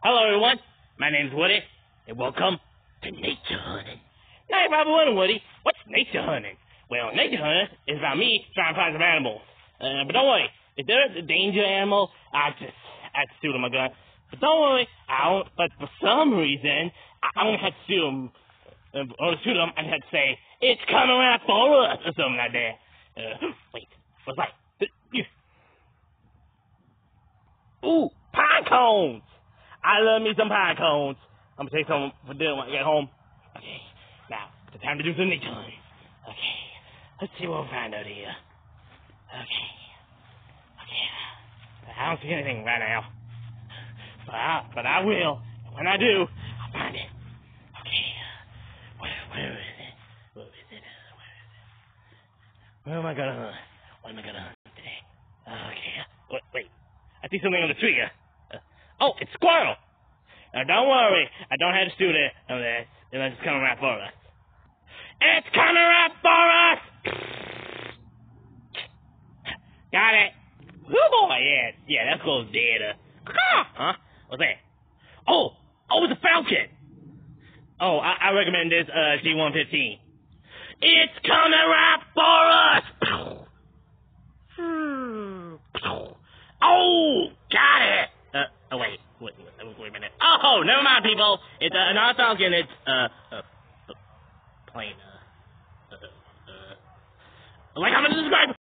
Hello, everyone. My name's Woody, and welcome to Nature Hunting. Now, you probably wondering, Woody, what's nature hunting? Well, nature hunting is about me trying to find some animals. But don't worry, if there's a danger animal, I'd shoot him with my gun. But don't worry, but for some reason, I only had to shoot him. Or shoot him, I had to say, it's coming right for us, or something like that. Wait, what's that? Ooh, pine cones! I love me some pine cones. I'm gonna take some for dinner when I get home. Okay, now, it's time to do some nature hunting. Okay, let's see what we'll find out here. Okay, I don't see anything right now. But I will. When I do, I'll find it. Okay, where is it? Where am I gonna hunt? What am I gonna hunt today? Okay, wait. I see something on the tree. Oh, it's squirrel! Now, don't worry. I don't have to shoot it unless it's coming right for us. It's coming right for us! Got it. Oh, yeah, that goes dead. Huh? What's that? Oh, it's a falcon! Oh, I recommend this G115. It's coming right for us! Oh, got it! Wait a minute. Oh, never mind, people. It's not a falcon. It's plane. Like, I'm gonna subscribe.